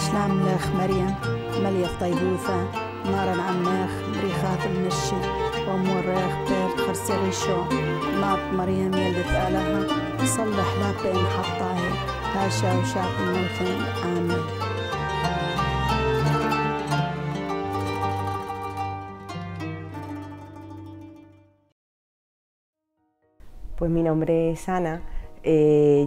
شلام لخ مريم مليخ طيبوثة نارا عماخ مريخات المشي وموريخ بير خرسي شو ناط مريم يلدت آلها صلح لا بين حطاهي هاشا وشاق الموثين آمين. Pues mi nombre es Ana,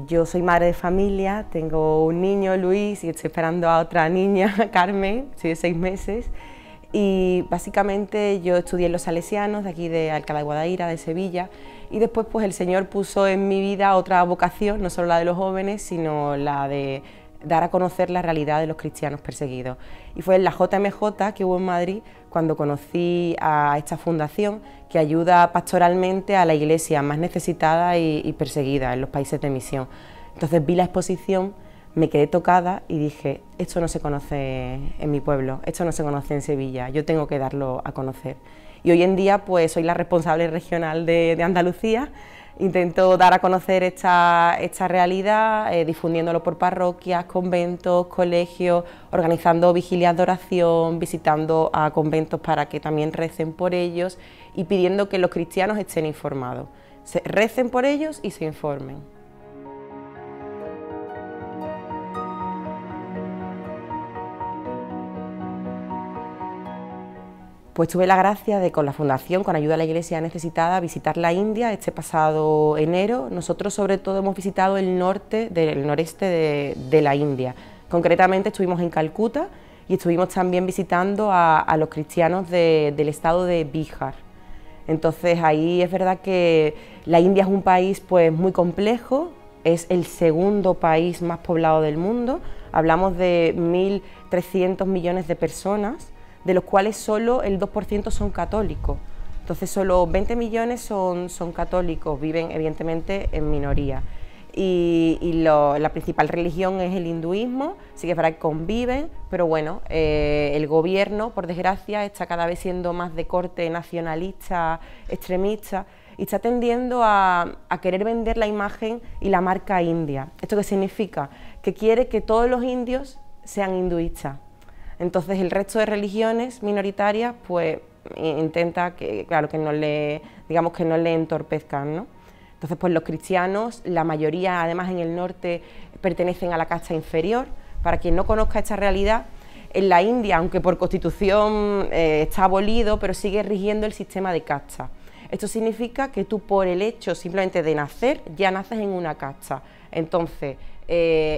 yo soy madre de familia, tengo un niño, Luis, y estoy esperando a otra niña, Carmen, soy de 6 meses, y básicamente yo estudié en los Salesianos, de aquí de Alcalá de Guadaira, de Sevilla, y después pues el Señor puso en mi vida otra vocación, no solo la de los jóvenes, sino la de dar a conocer la realidad de los cristianos perseguidos. Y fue en la JMJ que hubo en Madrid cuando conocí a esta fundación que ayuda pastoralmente a la iglesia más necesitada y perseguida en los países de misión. Entonces vi la exposición, me quedé tocada y dije, esto no se conoce en mi pueblo, esto no se conoce en Sevilla, yo tengo que darlo a conocer. Y hoy en día pues soy la responsable regional de Andalucía. Intento dar a conocer esta realidad, difundiéndolo por parroquias, conventos, colegios, organizando vigilias de oración, visitando a conventos para que también recen por ellos y pidiendo que los cristianos estén informados, recen por ellos y se informen. Pues tuve la gracia de, con la Fundación, con ayuda de la Iglesia Necesitada, visitar la India este pasado enero. Nosotros sobre todo hemos visitado el noreste de la India. Concretamente estuvimos en Calcuta y estuvimos también visitando a los cristianos del estado de Bihar. Entonces ahí es verdad que la India es un país pues muy complejo, es el segundo país más poblado del mundo, hablamos de 1.300 millones de personas, de los cuales solo el 2% son católicos. Entonces solo 20 millones son católicos, viven evidentemente en minoría. La principal religión es el hinduismo, sí que es verdad que conviven, pero bueno, el gobierno, por desgracia, está cada vez siendo más de corte nacionalista, extremista, y está tendiendo a querer vender la imagen y la marca india. ¿Esto qué significa? Que quiere que todos los indios sean hinduistas. Entonces el resto de religiones minoritarias pues intenta que, claro, que no le entorpezcan, ¿no? Entonces pues los cristianos, la mayoría además en el norte pertenecen a la casta inferior. Para quien no conozca esta realidad, en la India, aunque por constitución está abolido, pero sigue rigiendo el sistema de casta. Esto significa que tú por el hecho simplemente de nacer, ya naces en una casta. Entonces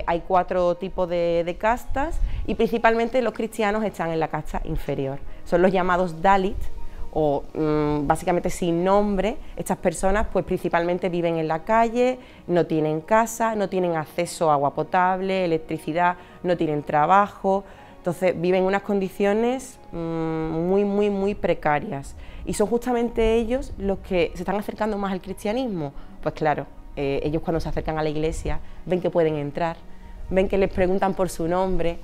hay 4 tipos de castas y principalmente los cristianos están en la casta inferior. Son los llamados Dalit o básicamente sin nombre. Estas personas pues principalmente viven en la calle, no tienen casa, no tienen acceso a agua potable, electricidad, no tienen trabajo. Entonces viven en unas condiciones muy precarias y son justamente ellos los que se están acercando más al cristianismo. Pues claro, ellos cuando se acercan a la iglesia ven que pueden entrar, ven que les preguntan por su nombre,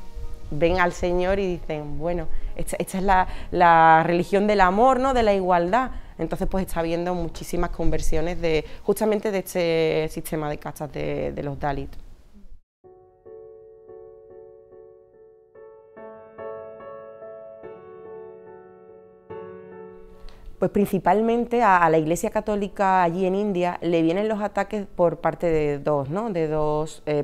ven al Señor y dicen, bueno, esta es la religión del amor, ¿no?, de la igualdad. Entonces pues está habiendo muchísimas conversiones justamente de este sistema de castas de los Dalit. Pues principalmente a la Iglesia Católica allí en India le vienen los ataques por parte de dos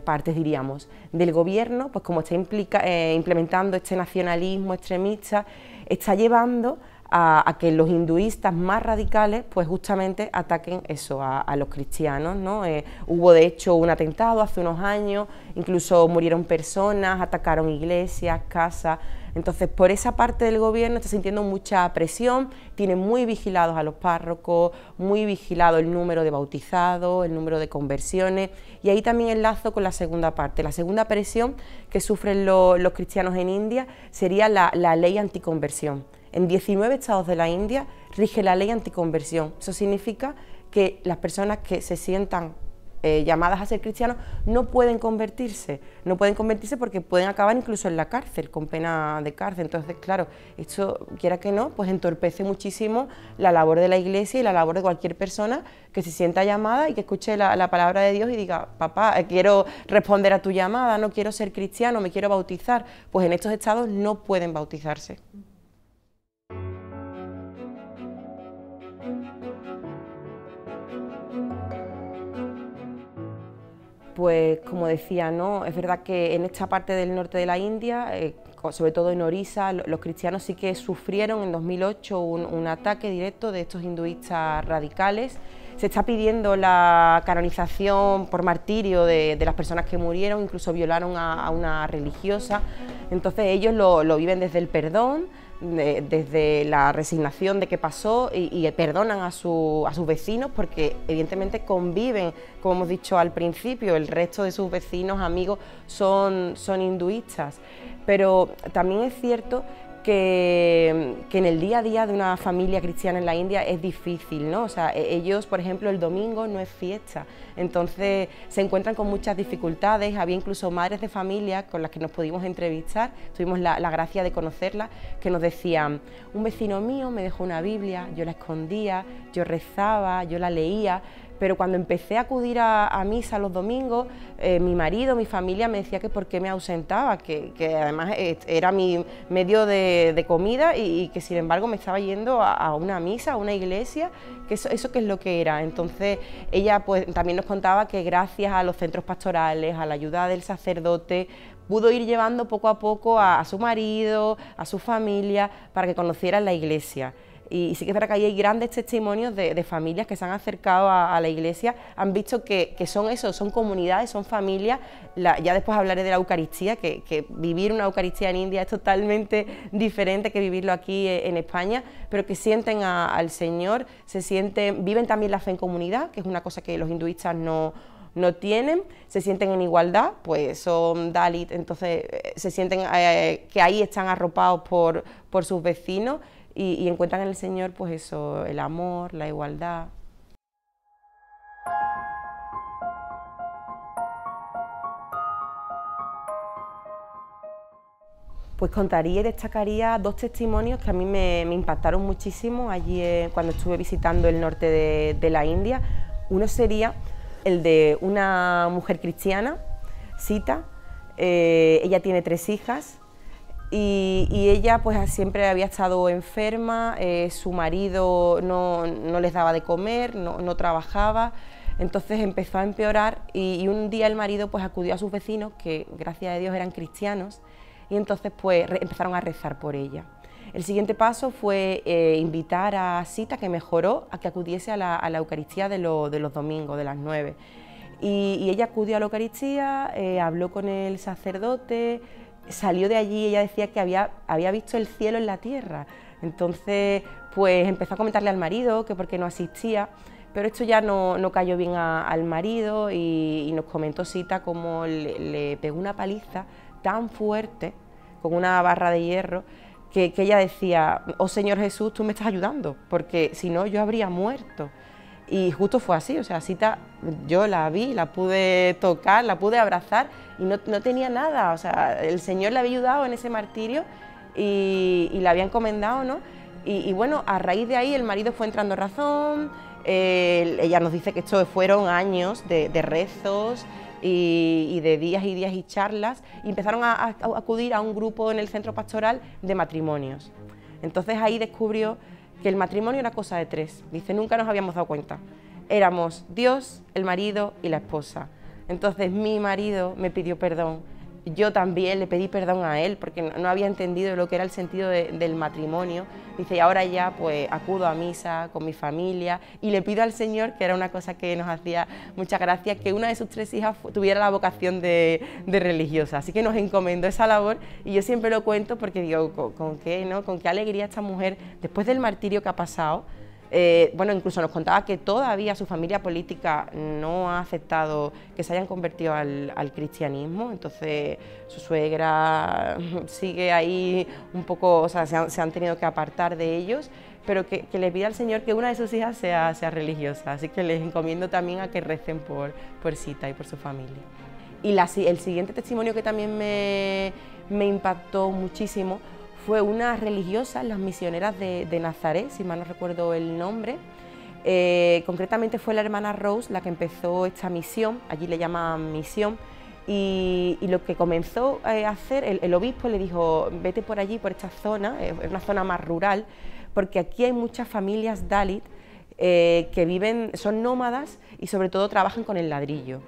partes, diríamos. Del gobierno, pues como está implementando este nacionalismo extremista, está llevando a que los hinduistas más radicales pues justamente ataquen eso, a los cristianos, ¿no? Hubo de hecho un atentado hace unos años, incluso murieron personas, atacaron iglesias, casas. Entonces por esa parte del gobierno está sintiendo mucha presión, tiene muy vigilados a los párrocos, muy vigilado el número de bautizados, el número de conversiones, y ahí también enlazo con la segunda parte. La segunda presión que sufren los cristianos en India sería la ley anticonversión. En 19 estados de la India rige la ley anticonversión. Eso significa que las personas que se sientan llamadas a ser cristianos, no pueden convertirse porque pueden acabar incluso en la cárcel, con pena de cárcel. Entonces, claro, esto, quiera que no, pues entorpece muchísimo la labor de la Iglesia y la labor de cualquier persona que se sienta llamada y que escuche la palabra de Dios y diga, papá, quiero responder a tu llamada, no quiero ser cristiano, me quiero bautizar. Pues en estos estados no pueden bautizarse. Pues como decía, ¿no? Es verdad que en esta parte del norte de la India, sobre todo en Orissa, los cristianos sí que sufrieron en 2008 un ataque directo de estos hinduistas radicales. Se está pidiendo la canonización por martirio de las personas que murieron, incluso violaron a una religiosa. Entonces ellos lo viven desde el perdón, desde la resignación de qué pasó y perdonan a sus vecinos porque evidentemente conviven, como hemos dicho al principio, el resto de sus vecinos, amigos, son hinduistas. Pero también es cierto que en el día a día de una familia cristiana en la India es difícil, ¿no? O sea, ellos, por ejemplo, el domingo no es fiesta, entonces se encuentran con muchas dificultades. Había incluso madres de familia con las que nos pudimos entrevistar, tuvimos la gracia de conocerlas, que nos decían, un vecino mío me dejó una Biblia, yo la escondía, yo rezaba, yo la leía, pero cuando empecé a acudir a misa los domingos, mi marido, mi familia me decía que por qué me ausentaba, que además era mi medio de comida y que sin embargo me estaba yendo a una misa, a una iglesia, que eso que es lo que era. Entonces ella pues también nos contaba que gracias a los centros pastorales, a la ayuda del sacerdote, pudo ir llevando poco a poco a su marido, a su familia, para que conocieran la iglesia. Y sí que es verdad que ahí hay grandes testimonios de familias que se han acercado a la iglesia, han visto que son eso, son comunidades, son familias. Ya después hablaré de la Eucaristía, que vivir una Eucaristía en India es totalmente diferente que vivirlo aquí en España, pero que sienten al Señor, viven también la fe en comunidad, que es una cosa que los hinduistas no tienen, se sienten en igualdad, pues son Dalit, entonces se sienten que ahí están arropados por sus vecinos. Y encuentran en el Señor pues eso, el amor, la igualdad. Pues contaría y destacaría dos testimonios que a mí me impactaron muchísimo allí cuando estuve visitando el norte de la India. Uno sería el de una mujer cristiana, Sita. Ella tiene 3 hijas. Y ella pues siempre había estado enferma, su marido no les daba de comer, no trabajaba, entonces empezó a empeorar y un día el marido pues acudió a sus vecinos, que gracias a Dios eran cristianos, y entonces pues empezaron a rezar por ella. El siguiente paso fue invitar a Sita, que mejoró, a que acudiese a la Eucaristía de los domingos, de las 9. Y ella acudió a la Eucaristía, habló con el sacerdote, salió de allí, ella decía que había visto el cielo en la tierra. Entonces pues empezó a comentarle al marido que por qué no asistía, pero esto ya no cayó bien al marido y nos comentó Sita cómo le pegó una paliza tan fuerte con una barra de hierro que ella decía, oh Señor Jesús, tú me estás ayudando, porque si no yo habría muerto. Y justo fue así, o sea, Sita, yo la vi, la pude tocar, la pude abrazar y no tenía nada, o sea, el Señor le había ayudado en ese martirio y la había encomendado, ¿no? Y bueno, a raíz de ahí el marido fue entrando razón, ella nos dice que esto fueron años de rezos y de días y días y charlas, y empezaron a acudir a un grupo en el centro pastoral de matrimonios. Entonces ahí descubrió que el matrimonio era cosa de 3, dice, nunca nos habíamos dado cuenta, éramos Dios, el marido y la esposa. Entonces mi marido me pidió perdón, yo también le pedí perdón a él porque no había entendido lo que era el sentido del matrimonio. Dice, y ahora ya pues acudo a misa con mi familia y le pido al Señor, que era una cosa que nos hacía mucha gracia, que una de sus 3 hijas tuviera la vocación de religiosa. Así que nos encomendó esa labor y yo siempre lo cuento porque digo, ¿con qué, no? Con qué alegría esta mujer, después del martirio que ha pasado, bueno, incluso nos contaba que todavía su familia política no ha aceptado que se hayan convertido al cristianismo, entonces su suegra sigue ahí un poco, o sea, se han tenido que apartar de ellos, pero que le pida al Señor que una de sus hijas sea religiosa. Así que les encomiendo también a que recen por Sita y por su familia. Y el siguiente testimonio que también me impactó muchísimo fue una religiosa, las misioneras de Nazaret, si mal no recuerdo el nombre. Concretamente fue la hermana Rose la que empezó esta misión, allí le llaman misión, y lo que comenzó a hacer, el obispo le dijo, vete por allí, por esta zona, es una zona más rural, porque aquí hay muchas familias Dalit que viven, son nómadas y sobre todo trabajan con el ladrillo.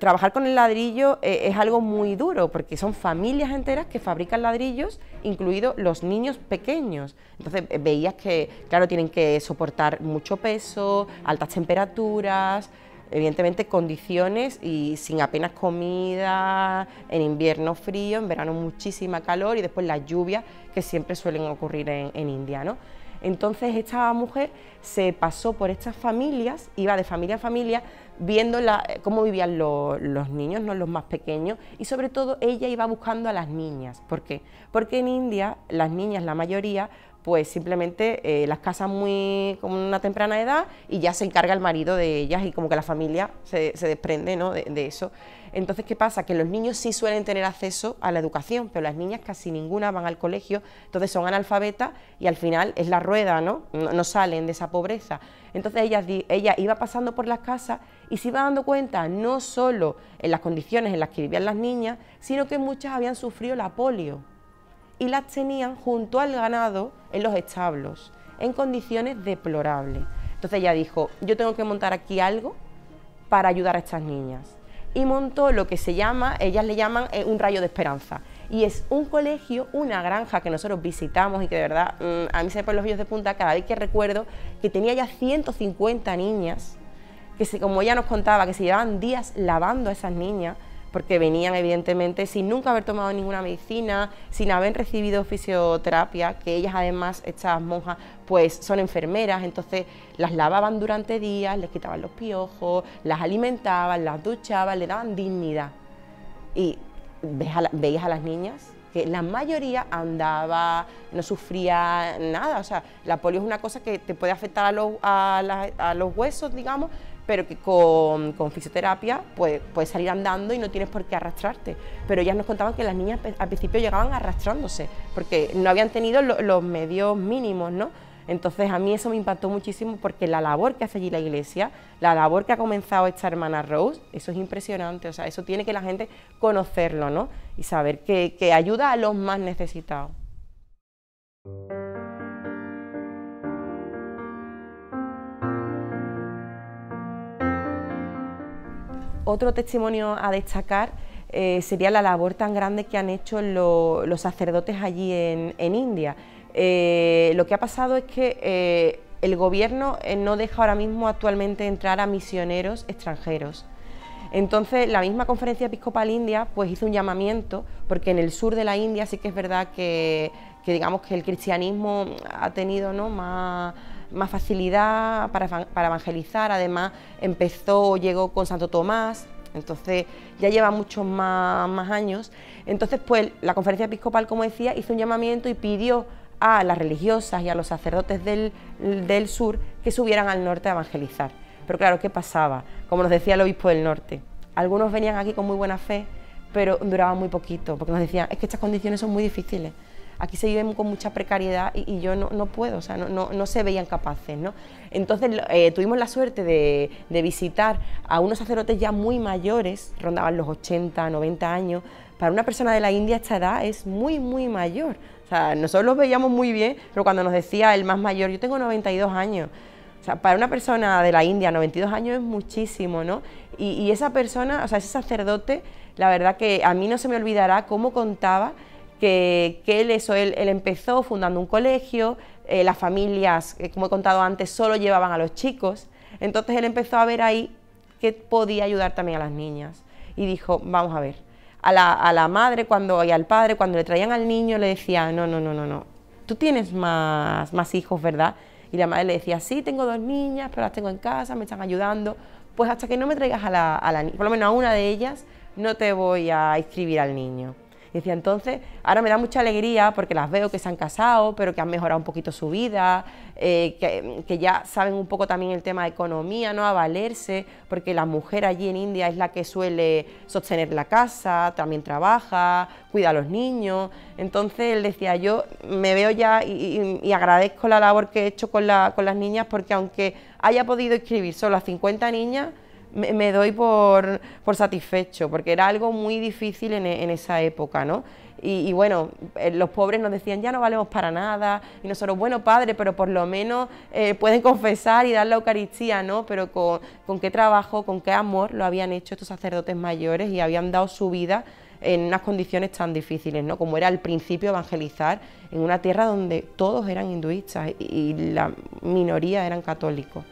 Trabajar con el ladrillo es algo muy duro porque son familias enteras que fabrican ladrillos, incluidos los niños pequeños. Entonces veías que, claro, tienen que soportar mucho peso, altas temperaturas, evidentemente condiciones y sin apenas comida, en invierno frío, en verano muchísima calor y después las lluvias que siempre suelen ocurrir en India, ¿no? Entonces esta mujer se pasó por estas familias, iba de familia en familia, viendo cómo vivían los niños, ¿no? Los más pequeños, y sobre todo ella iba buscando a las niñas. ¿Por qué? Porque en India las niñas, la mayoría, pues simplemente las casan con una temprana edad y ya se encarga el marido de ellas y como que la familia se desprende, ¿no? de eso. Entonces, ¿qué pasa? Que los niños sí suelen tener acceso a la educación, pero las niñas casi ninguna van al colegio, entonces son analfabetas y al final es la rueda, ¿no? No salen de esa pobreza. Entonces ella iba pasando por las casas y se iba dando cuenta no solo en las condiciones en las que vivían las niñas, sino que muchas habían sufrido la polio y las tenían junto al ganado en los establos, en condiciones deplorables. Entonces ella dijo, yo tengo que montar aquí algo para ayudar a estas niñas. Y montó lo que se llama, ellas le llaman un rayo de esperanza. Y es un colegio, una granja que nosotros visitamos y que de verdad a mí se me ponen los vellos de punta cada vez que recuerdo que tenía ya 150 niñas, que como ella nos contaba, que se llevaban días lavando a esas niñas, porque venían evidentemente sin nunca haber tomado ninguna medicina, sin haber recibido fisioterapia, que ellas además, estas monjas, pues son enfermeras, entonces las lavaban durante días, les quitaban los piojos, las alimentaban, las duchaban, le daban dignidad. Y veías a las niñas que la mayoría andaba, no sufría nada, o sea, la polio es una cosa que te puede afectar a los huesos, digamos, pero que con fisioterapia pues, puedes salir andando y no tienes por qué arrastrarte. Pero ellas nos contaban que las niñas al principio llegaban arrastrándose, porque no habían tenido los medios mínimos, ¿no? Entonces a mí eso me impactó muchísimo porque la labor que hace allí la iglesia, la labor que ha comenzado esta hermana Rose, eso es impresionante, o sea, eso tiene que la gente conocerlo, ¿no? Y saber que ayuda a los más necesitados. Otro testimonio a destacar sería la labor tan grande que han hecho los sacerdotes allí en India. Lo que ha pasado es que el gobierno no deja ahora mismo actualmente entrar a misioneros extranjeros. Entonces la misma Conferencia Episcopal India pues hizo un llamamiento, porque en el sur de la India sí que es verdad que digamos que el cristianismo ha tenido, ¿no?, más facilidad para evangelizar. Además llegó con Santo Tomás, entonces ya lleva muchos más años. Entonces pues la Conferencia Episcopal, como decía, hizo un llamamiento y pidió a las religiosas y a los sacerdotes del sur que subieran al norte a evangelizar. Pero claro, ¿qué pasaba? Como nos decía el obispo del norte, algunos venían aquí con muy buena fe, pero duraban muy poquito, porque nos decían, es que estas condiciones son muy difíciles, aquí se vive con mucha precariedad y yo no puedo, o sea, no se veían capaces, ¿no? Entonces tuvimos la suerte de visitar a unos sacerdotes ya muy mayores, rondaban los 80, 90 años. Para una persona de la India esta edad es muy mayor, o sea, nosotros los veíamos muy bien, pero cuando nos decía el más mayor, yo tengo 92 años, o sea, para una persona de la India 92 años es muchísimo, ¿no? Y esa persona, o sea, ese sacerdote, la verdad que a mí no se me olvidará cómo contaba que él empezó fundando un colegio, las familias, como he contado antes, solo llevaban a los chicos, entonces él empezó a ver ahí que podía ayudar también a las niñas y dijo, vamos a ver, a la madre y al padre cuando le traían al niño le decía, no, tú tienes más hijos, ¿verdad? Y la madre le decía, sí, tengo 2 niñas, pero las tengo en casa, me están ayudando, pues hasta que no me traigas a la niña, por lo menos a una de ellas, no te voy a inscribir al niño. decía, entonces, ahora me da mucha alegría porque las veo que se han casado, pero que han mejorado un poquito su vida, que ya saben un poco también el tema de economía, ¿no? A valerse, porque la mujer allí en India es la que suele sostener la casa, también trabaja, cuida a los niños. Entonces él decía, yo me veo ya y agradezco la labor que he hecho con las niñas, porque aunque haya podido inscribir solo a 50 niñas, me doy por satisfecho, porque era algo muy difícil en esa época, ¿no? Y bueno, los pobres nos decían, ya no valemos para nada, y nosotros, bueno, padre, pero por lo menos pueden confesar y dar la Eucaristía, ¿no? Pero con qué trabajo, con qué amor lo habían hecho estos sacerdotes mayores y habían dado su vida en unas condiciones tan difíciles, ¿no? Como era al principio evangelizar en una tierra donde todos eran hinduistas y la minoría eran católicos.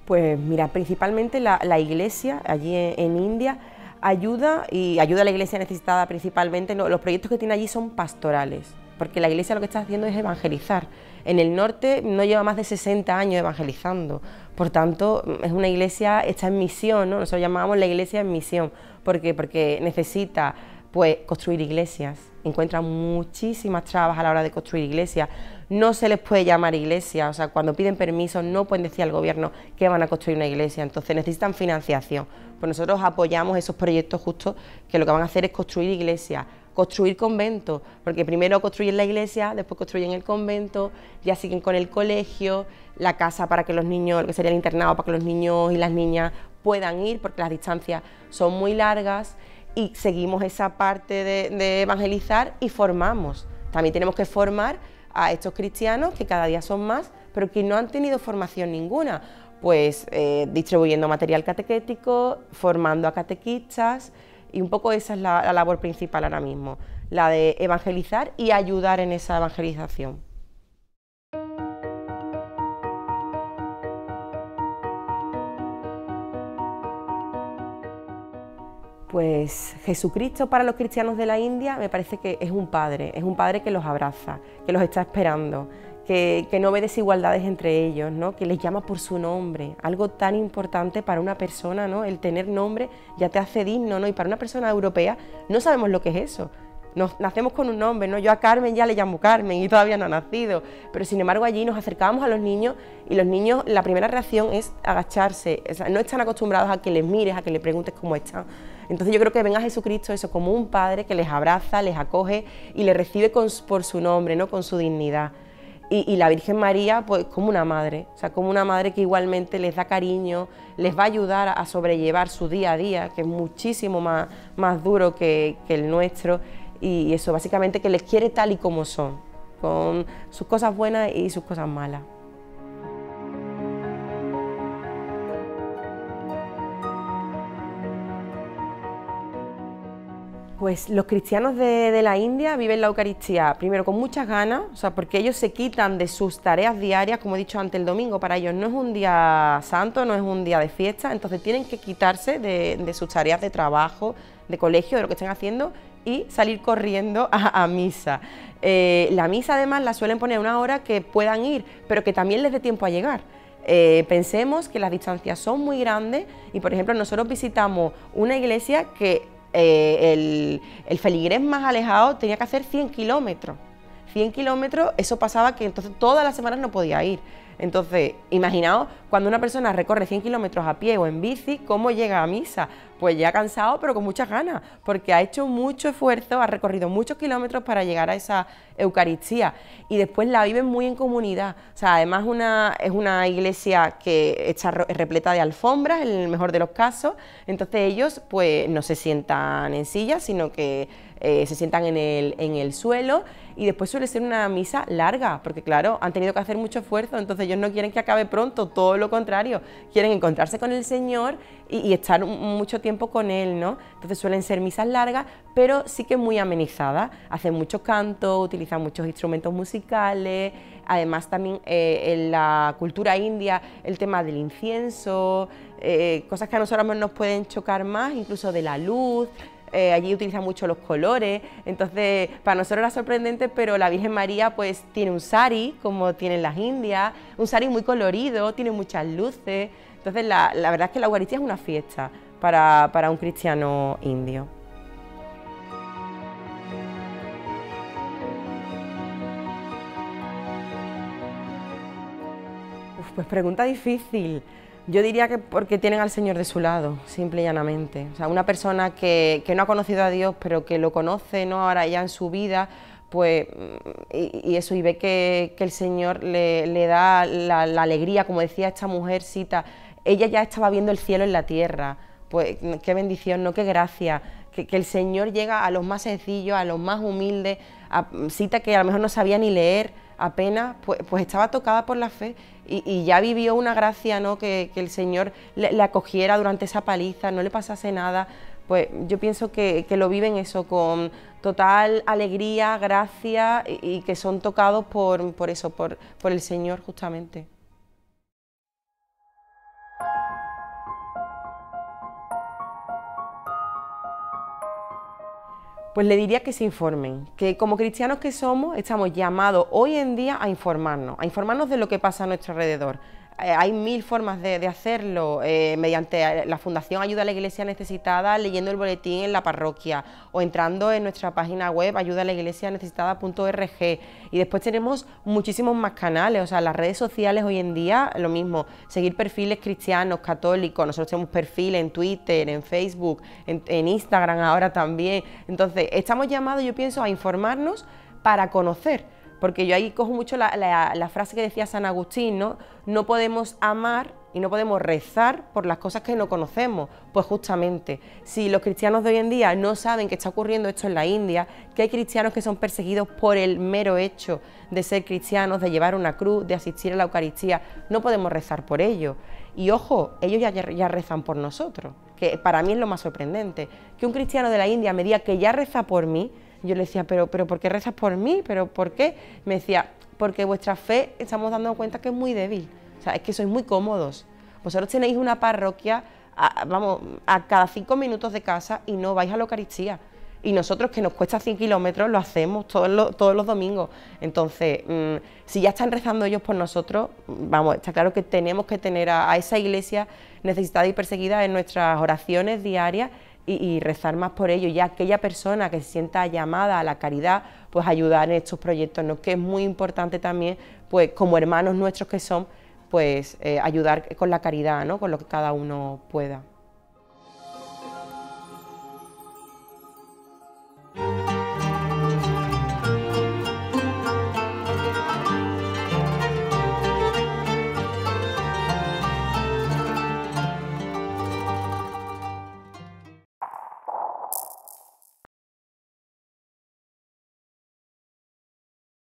Pues mira, principalmente la Iglesia allí en India ayuda a la Iglesia necesitada principalmente. Los proyectos que tiene allí son pastorales, porque la Iglesia lo que está haciendo es evangelizar. En el norte no lleva más de 60 años evangelizando, por tanto es una iglesia hecha en misión, ¿no? Nosotros llamamos la iglesia en misión. ¿Por qué? Porque necesita pues construir iglesias, encuentra muchísimas trabas a la hora de construir iglesias, no se les puede llamar iglesia, o sea, cuando piden permiso no pueden decir al gobierno que van a construir una iglesia, entonces necesitan financiación. Pues nosotros apoyamos esos proyectos justo que lo que van a hacer es construir iglesias, construir conventos, porque primero construyen la iglesia, después construyen el convento, ya siguen con el colegio, la casa para que los niños, lo que sería el internado, para que los niños y las niñas puedan ir, porque las distancias son muy largas, y seguimos esa parte de evangelizar y formamos. También tenemos que formar a estos cristianos, que cada día son más, pero que no han tenido formación ninguna, pues distribuyendo material catequético, formando a catequistas, y un poco esa es la labor principal ahora mismo, la de evangelizar y ayudar en esa evangelización. Pues Jesucristo para los cristianos de la India me parece que es un padre que los abraza, que los está esperando, que no ve desigualdades entre ellos, ¿no? Que les llama por su nombre, algo tan importante para una persona, ¿no? El tener nombre ya te hace digno, ¿no? Y para una persona europea no sabemos lo que es eso. Nacemos con un nombre, ¿no? Yo a Carmen ya le llamo Carmen y todavía no ha nacido, pero sin embargo allí nos acercábamos a los niños y los niños, la primera reacción es agacharse, o sea, no están acostumbrados a que les mires, a que les preguntes cómo están. Entonces yo creo que ven a Jesucristo eso como un padre que les abraza, les acoge y les recibe por su nombre, ¿no? Con su dignidad. Y la Virgen María, pues como una madre, o sea, como una madre que igualmente les da cariño, les va a ayudar a sobrellevar su día a día, que es muchísimo más duro que el nuestro. Y eso, básicamente que les quiere tal y como son, con sus cosas buenas y sus cosas malas. Pues los cristianos de la India viven la Eucaristía primero con muchas ganas, o sea, porque ellos se quitan de sus tareas diarias, como he dicho antes, el domingo para ellos no es un día santo, no es un día de fiesta, entonces tienen que quitarse de sus tareas de trabajo, de colegio, de lo que estén haciendo y salir corriendo a misa. La misa además la suelen poner a una hora que puedan ir, pero que también les dé tiempo a llegar. Pensemos que las distancias son muy grandes y, por ejemplo, nosotros visitamos una iglesia que el feligrés más alejado tenía que hacer 100 kilómetros. 100 kilómetros, eso pasaba que entonces todas las semanas no podía ir. Entonces, imaginaos cuando una persona recorre 100 kilómetros a pie o en bici, ¿cómo llega a misa? Pues ya cansado, pero con muchas ganas, porque ha hecho mucho esfuerzo, ha recorrido muchos kilómetros para llegar a esa Eucaristía y después la viven muy en comunidad. O sea, además es una iglesia que está repleta de alfombras, en el mejor de los casos, entonces ellos pues no se sientan en sillas, sino que se sientan en el suelo y después suele ser una misa larga, porque claro, han tenido que hacer mucho esfuerzo, entonces ellos no quieren que acabe pronto, todo lo contrario, quieren encontrarse con el Señor y estar mucho tiempo con Él, ¿no? Entonces suelen ser misas largas, pero sí que muy amenizadas, hacen mucho canto, utilizan muchos instrumentos musicales, además también en la cultura india el tema del incienso, cosas que a nosotros nos pueden chocar más, incluso de la luz. allí utilizan mucho los colores, entonces para nosotros era sorprendente, pero la Virgen María pues tiene un sari, como tienen las indias, un sari muy colorido, tiene muchas luces, entonces la verdad es que la Eucaristía es una fiesta para un cristiano indio. Pues pregunta difícil. Yo diría que porque tienen al Señor de su lado, simple y llanamente. O sea, una persona que no ha conocido a Dios, pero que lo conoce, ¿no?, ahora ya en su vida, pues, y eso, y ve que el Señor le da la alegría, como decía esta mujercita, ella ya estaba viendo el cielo en la tierra. Pues qué bendición, ¿no?, qué gracia, que el Señor llega a los más sencillos, a los más humildes, a cita que a lo mejor no sabía ni leer apenas, pues estaba tocada por la fe y ya vivió una gracia, ¿no?, que el Señor le acogiera durante esa paliza, no le pasase nada. Pues yo pienso que lo viven eso, con total alegría, gracia, y que son tocados por eso, por el Señor justamente. Pues le diría que se informen, que como cristianos que somos, estamos llamados hoy en día a informarnos de lo que pasa a nuestro alrededor. Hay mil formas de hacerlo, mediante la Fundación Ayuda a la Iglesia Necesitada, leyendo el boletín en la parroquia o entrando en nuestra página web ayudaalaiglesianecesitada.org, y después tenemos muchísimos más canales, o sea, las redes sociales hoy en día lo mismo, seguir perfiles cristianos, católicos, nosotros tenemos perfil en Twitter, en Facebook, en Instagram ahora también. Entonces estamos llamados, yo pienso, a informarnos para conocer. Porque yo ahí cojo mucho la frase que decía San Agustín, ¿no? No podemos amar y no podemos rezar por las cosas que no conocemos. Pues justamente, si los cristianos de hoy en día no saben que está ocurriendo esto en la India, que hay cristianos que son perseguidos por el mero hecho de ser cristianos, de llevar una cruz, de asistir a la Eucaristía, no podemos rezar por ellos. Y ojo, ellos ya rezan por nosotros, que para mí es lo más sorprendente. Que un cristiano de la India me diga que ya reza por mí. Yo le decía, pero ¿por qué rezas por mí? ¿Pero por qué? Me decía, porque vuestra fe estamos dando cuenta que es muy débil. O sea, es que sois muy cómodos. Vosotros tenéis una parroquia, a cada 5 minutos de casa y no vais a la Eucaristía. Y nosotros, que nos cuesta 100 kilómetros, lo hacemos todos los domingos. Entonces, si ya están rezando ellos por nosotros, vamos, está claro que tenemos que tener a esa iglesia necesitada y perseguida en nuestras oraciones diarias, y rezar más por ello, y aquella persona que se sienta llamada a la caridad, pues ayudar en estos proyectos, ¿no?, que es muy importante también, pues como hermanos nuestros que son, pues ayudar con la caridad, ¿no?, con lo que cada uno pueda.